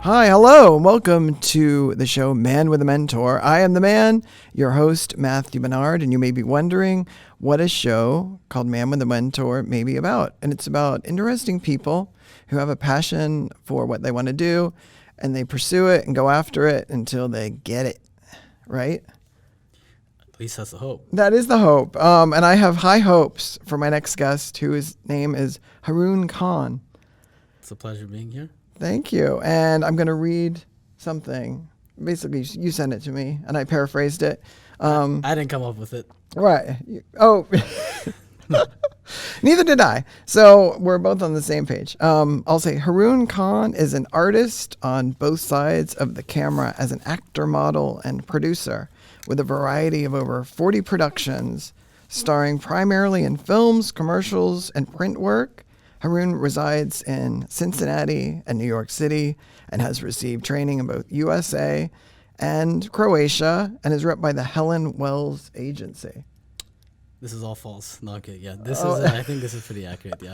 Hi, hello, and welcome to the show Man with a Mentor. I am the man, your host, Matthew Barnard, and you may be wondering what a show called Man with a Mentor may be about. And it's about interesting people who have a passion for what they want to do, and they pursue it and go after it until they get it, right? At least that's the hope. That is the hope. And I have high hopes for my next guest, whose name is Haroon Khan. It's a pleasure being here. Thank you. And I'm going to read something. Basically, you sent it to me, and I paraphrased it. I didn't come up with it. Right. Oh, neither did I. So we're both on the same page. I'll say Haroon Khan is an artist on both sides of the camera as an actor, model, and producer with a variety of over 40 productions, starring primarily in films, commercials, and print work. Haroon resides in Cincinnati and New York City and has received training in both USA and Croatia and is rep by the Helen Wells Agency. This is all false. No, okay, yeah. I think this is pretty accurate, yeah.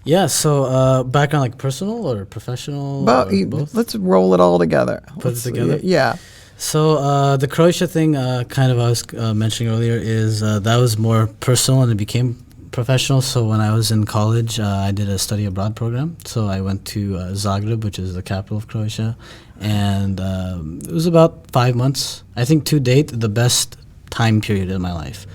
Yeah, so background like personal or professional But or both? let's roll it all together. Put it together? Yeah. So the Croatia thing, kind of I was mentioning earlier, is that was more personal and it became professional. So when I was in college, I did a study abroad program. So I went to Zagreb, which is the capital of Croatia, and it was about 5 months. I think to date, the best time period in my life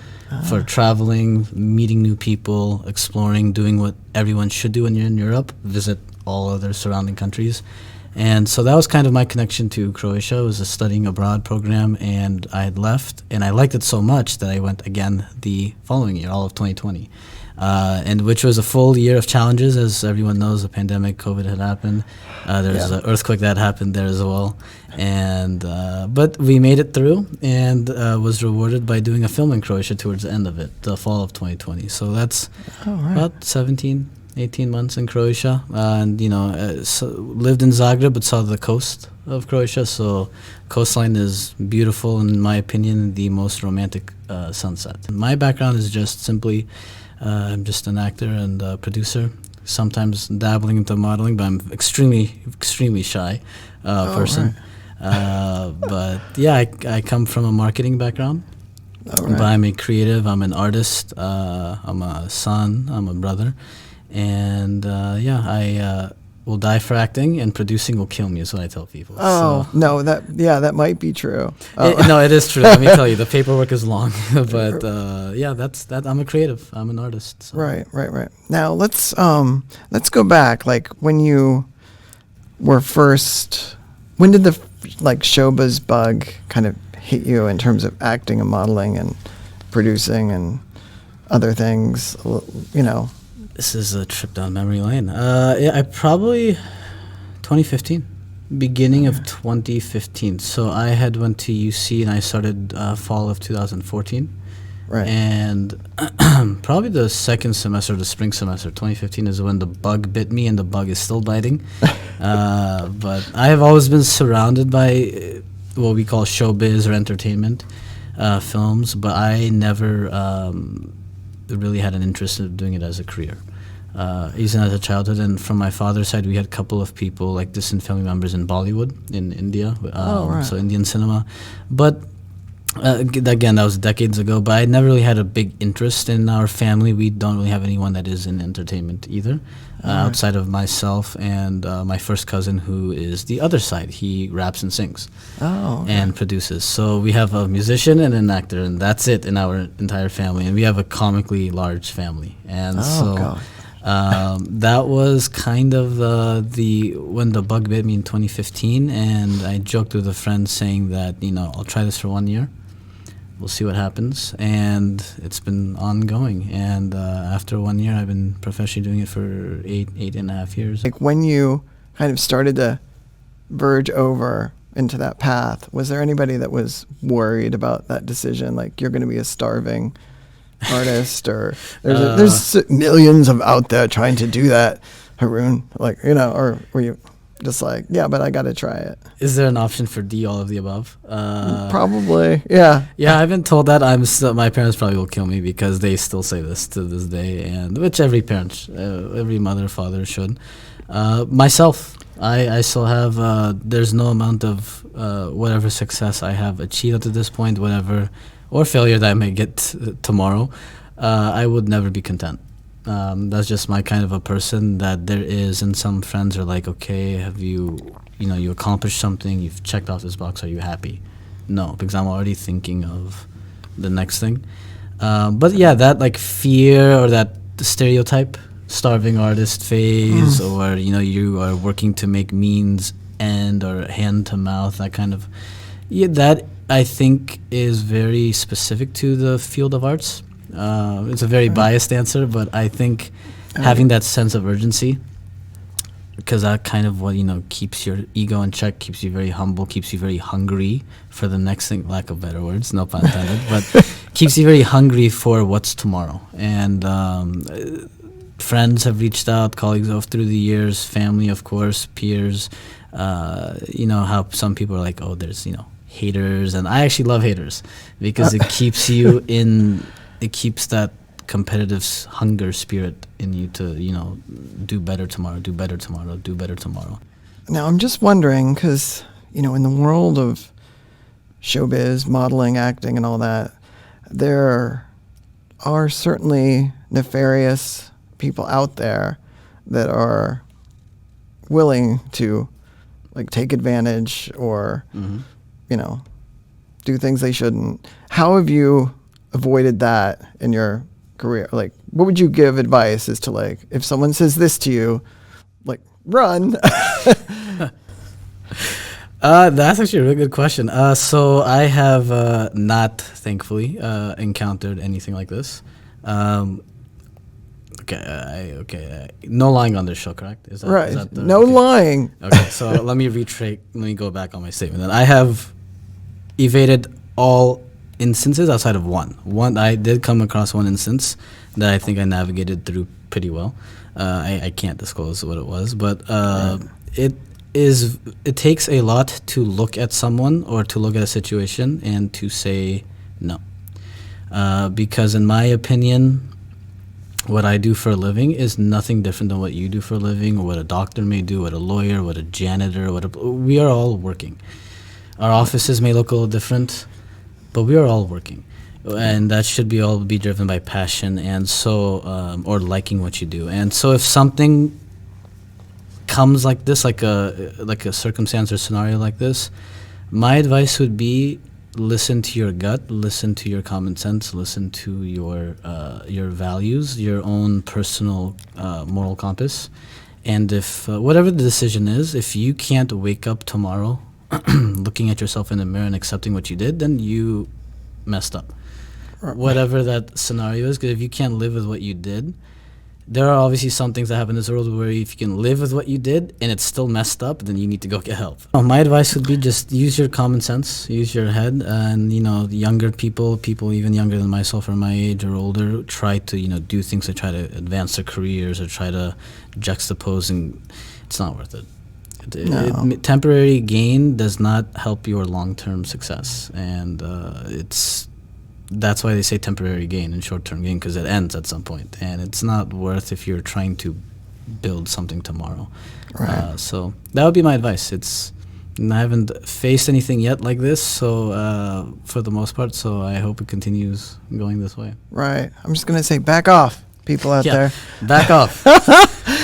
for traveling, meeting new people, exploring, doing what everyone should do when you're in Europe, visit all other surrounding countries. And so that was kind of my connection to Croatia. It was a studying abroad program, and I had left, and I liked it so much that I went again the following year, all of 2020, and which was a full year of challenges. As everyone knows, the pandemic, COVID had happened. There's an earthquake that happened there as well, and but we made it through, and was rewarded by doing a film in Croatia towards the end of it, the fall of 2020. So that's about 18 months in Croatia, and lived in Zagreb but saw the coast of Croatia. So coastline is beautiful, in my opinion, the most romantic sunset. My background is just simply I'm just an actor and a producer, sometimes dabbling into modeling, but I'm extremely shy person. Right. But yeah, I come from a marketing background. Right. But I'm a creative, I'm an artist, I'm a son, I'm a brother. And I will die for acting, and producing will kill me, is what I tell people. Oh, so. No, that might be true. No, it is true. Let me tell you, the paperwork is long, but that's that. I'm a creative. I'm an artist. So. Right. Now let's go back. Like when you were first, when did the showbiz bug kind of hit you in terms of acting and modeling and producing and other things? This is a trip down memory lane. I probably 2015, beginning of 2015. So I had went to UC and I started fall of 2014. Right. And probably the second semester, the spring semester, 2015 is when the bug bit me, and the bug is still biting. But I have always been surrounded by what we call showbiz or entertainment films, but I never really had an interest in doing it as a career. Even as a childhood, and from my father's side, we had a couple of people, like distant family members in Bollywood in India, so Indian cinema. But again, that was decades ago, but I never really had a big interest in our family. We don't really have anyone that is in entertainment either, outside of myself and my first cousin, who is the other side. He raps and sings and produces. So we have a musician and an actor, and that's it in our entire family. And we have a comically large family. And that was kind of when the bug bit me in 2015, and I joked with a friend saying that, I'll try this for 1 year. We'll see what happens, and it's been ongoing. And after 1 year, I've been professionally doing it for eight and a half years. Like when you kind of started to verge over into that path, was there anybody that was worried about that decision? Like, you're going to be a starving artist, or there's millions of out there trying to do that, Haroon? Or were you just like, yeah, but I got to try it? Is there an option for D, all of the above? Probably, yeah. Yeah, I've been told that. My parents probably will kill me because they still say this to this day, and which every parent, every mother, father should. Myself, I still have, there's no amount of whatever success I have achieved up to this point, whatever, or failure that I may get tomorrow, I would never be content. That's just my kind of a person that there is, and some friends are like, okay, have you, you accomplished something, you've checked off this box, are you happy? No, because I'm already thinking of the next thing. But yeah, that like fear or that stereotype, starving artist phase, or you are working to make means end or hand to mouth, that kind of, yeah, that I think is very specific to the field of arts. It's a very biased answer, but I think having that sense of urgency, because that kind of what keeps your ego in check, keeps you very humble, keeps you very hungry for the next thing, lack of better words, no pun intended, but keeps you very hungry for what's tomorrow. And friends have reached out, colleagues through the years, family, of course, peers. How some people are like, oh, there's haters, and I actually love haters because it keeps you in. It keeps that competitive hunger spirit in you to do better tomorrow, do better tomorrow, do better tomorrow. Now I'm just wondering, because in the world of showbiz, modeling, acting, and all that, there are certainly nefarious people out there that are willing to like take advantage or do things they shouldn't. How have you avoided that in your career? Like, what would you give advice as to like, if someone says this to you, like, run? That's actually a really good question. So I have not, thankfully, encountered anything like this. No lying on this show, correct? Is that right? Is that no lying. Okay, so let me go back on my statement. Then I have evaded all instances outside of one. I did come across one instance that I think I navigated through pretty well. I can't disclose what it was, but it takes a lot to look at someone or to look at a situation and to say no. Because in my opinion, what I do for a living is nothing different than what you do for a living, or what a doctor may do, what a lawyer, what a janitor, we are all working. Our offices may look a little different, but we are all working. And that should all be driven by passion, and so or liking what you do. And so if something comes like this, like a circumstance or scenario like this, my advice would be listen to your gut, listen to your common sense, listen to your values, your own personal moral compass. And if whatever the decision is, if you can't wake up tomorrow looking at yourself in the mirror and accepting what you did, then you messed up. Right. Whatever that scenario is, because if you can't live with what you did, there are obviously some things that happen in this world where if you can live with what you did and it's still messed up, then you need to go get help. My advice would be just use your common sense, use your head, and younger people even younger than myself or my age or older, try to do things to try to advance their careers or try to juxtapose, and it's not worth it. Temporary gain does not help your long-term success, and that's why they say temporary gain and short-term gain, because it ends at some point, and it's not worth if you're trying to build something tomorrow. Right. So that would be my advice. I haven't faced anything yet like this, so for the most part, so I hope it continues going this way. Right. I'm just going to say back off, people out there. Back off.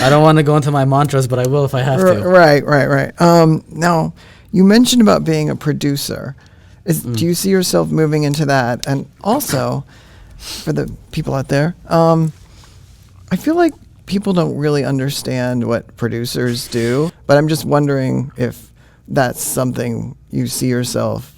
I don't want to go into my mantras, but I will if I have to. Right. Now, you mentioned about being a producer. Do you see yourself moving into that? And also, for the people out there, I feel like people don't really understand what producers do, but I'm just wondering if that's something you see yourself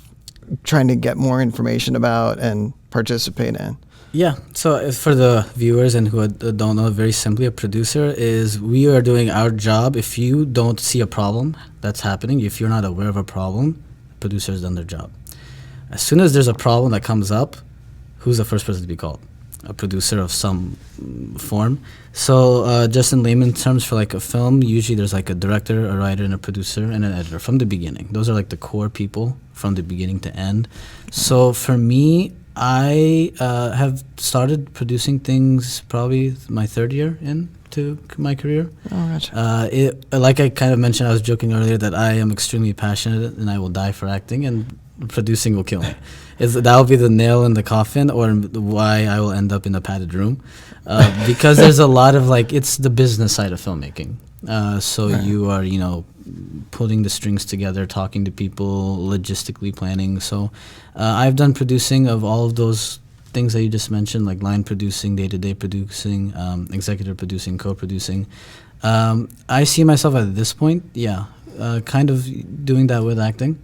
trying to get more information about and participate in. Yeah, so for the viewers and who don't know, very simply, a producer is we are doing our job. If you don't see a problem that's happening, if you're not aware of a problem, producer has done their job. As soon as there's a problem that comes up, who's the first person to be called? A producer of some form. So just in layman's terms, for like a film, usually there's like a director, a writer, and a producer, and an editor from the beginning. Those are like the core people from the beginning to end. So for me, I have started producing things probably my third year in. to my career. Oh, gotcha. Like I kind of mentioned, I was joking earlier that I am extremely passionate and I will die for acting, and producing will kill me. That will be the nail in the coffin, or why I will end up in a padded room, because there's a lot of it's the business side of filmmaking. So Right. you are putting the strings together, talking to people, logistically planning. So I've done producing of all of those things that you just mentioned, like line producing, day-to-day producing, executive producing, co-producing. I see myself at this point, kind of doing that with acting.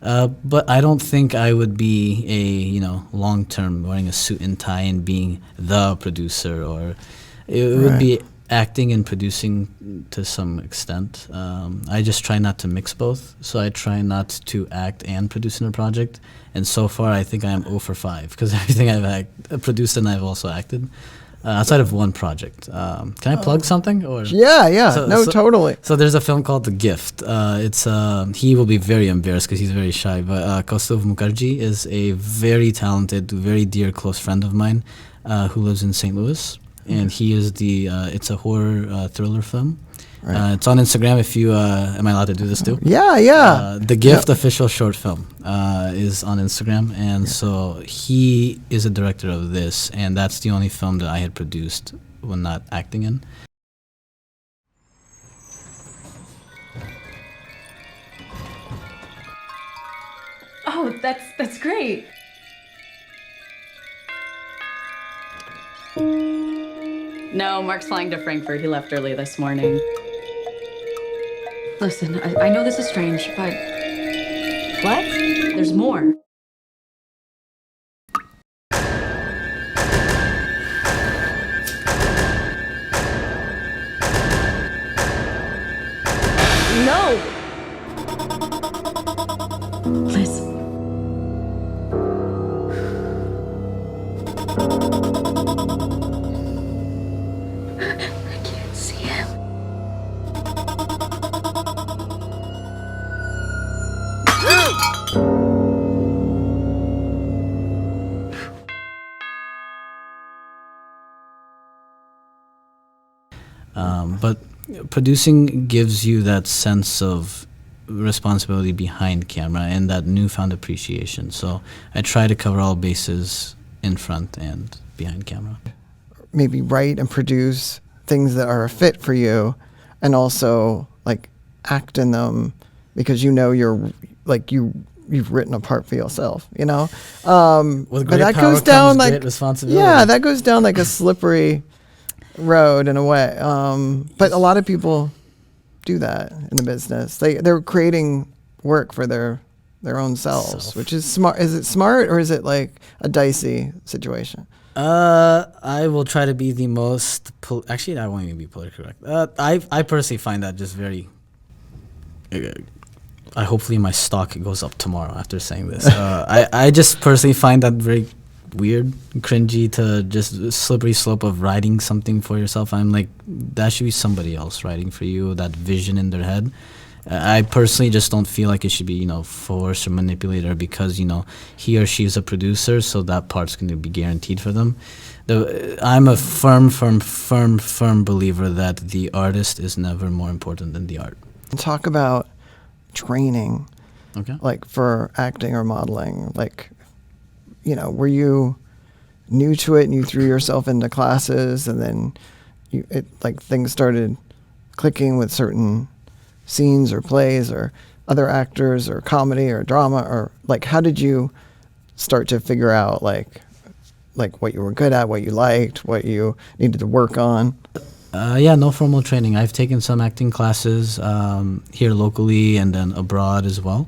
But I don't think I would be long term wearing a suit and tie and being the producer, or it would be acting and producing to some extent. I just try not to mix both, so I try not to act and produce in a project. And so far, I think I am 0 for 5 because everything I've produced and I've also acted. Outside of one project. Can I plug something? Or Yeah. Totally. So there's a film called The Gift. It's he will be very embarrassed because he's very shy, but Kaustav Mukherjee is a very talented, very dear, close friend of mine who lives in St. Louis, and he is it's a horror thriller film. Right. It's on Instagram. If you am I allowed to do this too? Yeah. The Gift official short film is on Instagram, and so he is a director of this, and that's the only film that I had produced when not acting in. Oh, that's great. No, Mark's flying to Frankfurt. He left early this morning. Listen, I know this is strange, but... What? There's more. No! Liz. I can't see him. But producing gives you that sense of responsibility behind camera and that newfound appreciation. So I try to cover all bases in front and behind camera. Maybe write and produce things that are a fit for you, and also act in them because you're you've written a part for yourself, With but great that power goes down comes great responsibility. Yeah, that goes down like a slippery road in a way. But a lot of people do that in the business. They're creating work for their own selves, which is smart. Is it smart, or is it like a dicey situation? I will try to be the most... Actually, I won't even be politically correct. I personally find that just very... hopefully my stock goes up tomorrow after saying this. I just personally find that very weird, cringy, to just slippery slope of writing something for yourself. I'm like, that should be somebody else writing for you, that vision in their head. I personally just don't feel like it should be, forced or manipulated, because, he or she is a producer, so that part's going to be guaranteed for them. I'm a firm believer that the artist is never more important than the art. Talk about training, Okay. like for acting or modeling. Were you new to it and you threw yourself into classes, and then things started clicking with certain scenes or plays or other actors or comedy or drama, or how did you start to figure out what you were good at, what you liked, what you needed to work on? No formal training. I've taken some acting classes here locally and then abroad as well,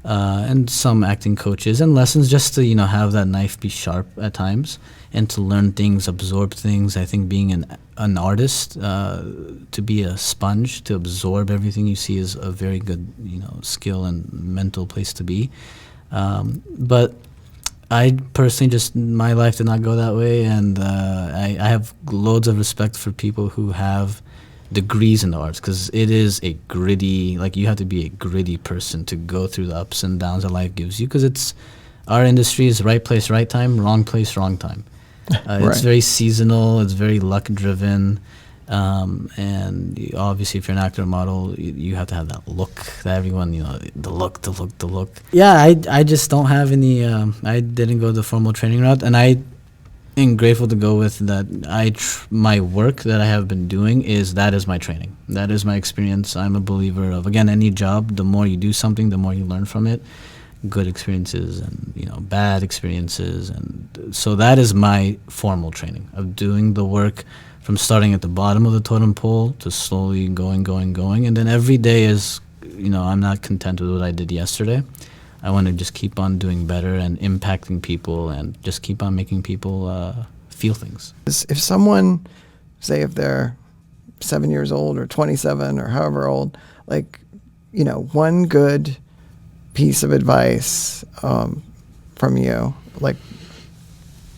and some acting coaches and lessons just to have that knife be sharp at times and to learn things, absorb things. I think being an artist, to be a sponge, to absorb everything you see is a very good skill and mental place to be. But I personally my life did not go that way, and I have loads of respect for people who have degrees in the arts, because it is a gritty, you have to be a gritty person to go through the ups and downs that life gives you, because our industry is right place, right time, wrong place, wrong time. It's very seasonal, it's very luck driven, And obviously, if you're an actor or model, you have to have that look that everyone, the look. Yeah, I just don't have any. I didn't go the formal training route, and I am grateful to go with that. My work that I have been doing is my training. That is my experience. I'm a believer of, again, any job. The more you do something, the more you learn from it. Good experiences and bad experiences, and so that is my formal training of doing the work from starting at the bottom of the totem pole to slowly going, and then every day is, I'm not content with what I did yesterday. I want to just keep on doing better and impacting people and just keep on making people feel things. If someone, say if they're 7 years old or 27 or however old, one good piece of advice from you, what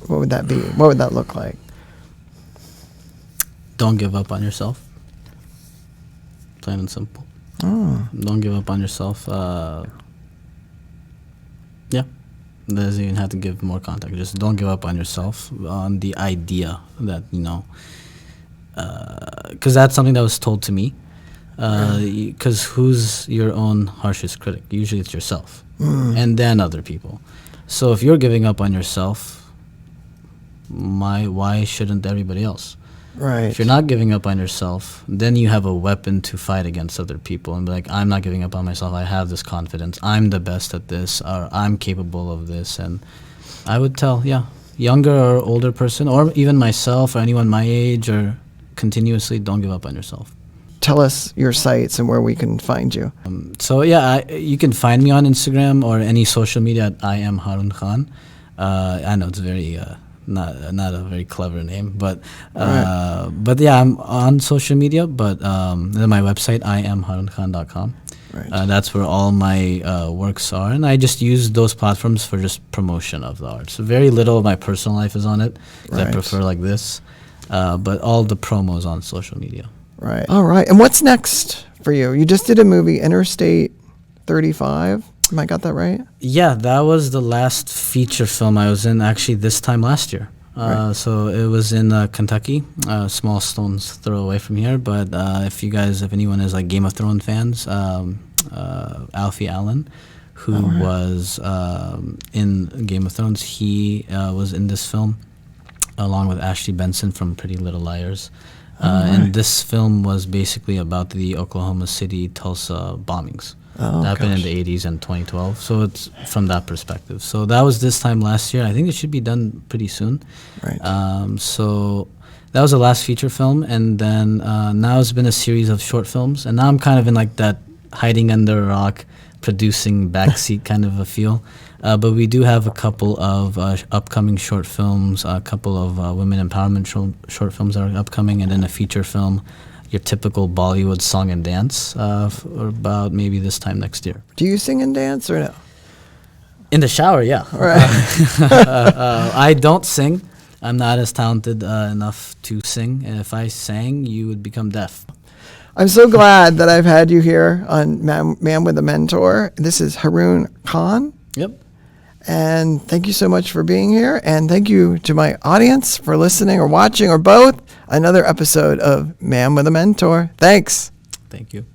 would that be? What would that look like? Don't give up on yourself. Plain and simple. Don't give up on yourself. Yeah, doesn't even have to give more context. Just don't give up on yourself, on the idea that because that's something that was told to me. Because who's your own harshest critic? Usually it's yourself, and then other people. So if you're giving up on yourself, why shouldn't everybody else? Right. If you're not giving up on yourself, then you have a weapon to fight against other people and be like, I'm not giving up on myself. I have this confidence. I'm the best at this, or I'm capable of this. And I would tell, younger or older person, or even myself or anyone my age, or continuously, don't give up on yourself. Tell us your sites and where we can find you. You can find me on Instagram or any social media at I am Haroon Khan. I know it's very not a very clever name, but I'm on social media. But then my website IamHaroonKhan.com. Right. That's where all my works are, and I just use those platforms for just promotion of the art. So very little of my personal life is on it. 'Cause I prefer like this, but all the promos on social media. Right. All right. And what's next for you? You just did a movie, Interstate 35. Am I got that right? Yeah, that was the last feature film I was in actually this time last year. So it was in Kentucky, small stone's throw away from here. But if anyone is like Game of Thrones fans, Alfie Allen, who was in Game of Thrones, he was in this film along with Ashley Benson from Pretty Little Liars. And this film was basically about the Oklahoma City, Tulsa bombings. That happened in the 80s and 2012. So it's from that perspective. So that was this time last year. I think it should be done pretty soon. Right. So that was the last feature film. And then now it's been a series of short films. And now I'm kind of in like that hiding under a rock, producing backseat kind of a feel. But we do have a couple of upcoming short films, a couple of women empowerment short films that are upcoming, and then a feature film, your typical Bollywood song and dance, for about maybe this time next year. Do you sing and dance or no? In the shower, yeah. All right. I don't sing. I'm not as talented enough to sing. And if I sang, you would become deaf. I'm so glad that I've had you here on Man with a Mentor. This is Haroon Khan. Yep. And thank you so much for being here. And thank you to my audience for listening or watching or both. Another episode of Man with a Mentor. Thanks. Thank you.